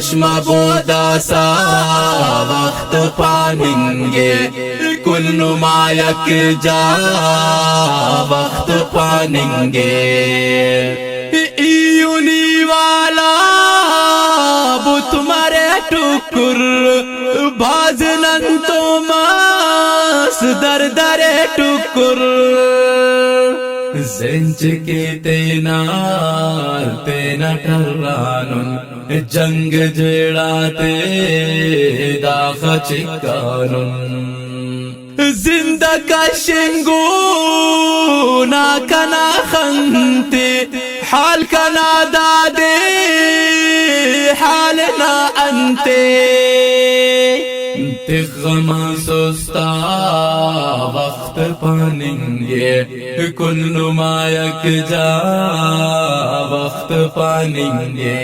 चश्मा बोदा सा वक्त पानेंगे, कुल नुमायक जा वक्त पानेंगे। यूनी वाला बुत मरे टुकुर भाजनन तो मास दर दरे टुकुर। ज़ेंच के तेनार तेना टर्रानुन जंग जेड़ाते दाख चिकानुन। जिंदा शिंगू ना कना खंते हाल कना दादे हालना अंते। तिगमा सुस्ता वक्त पानेंगे, कुल नुमायक जा वक्त पानेंगे।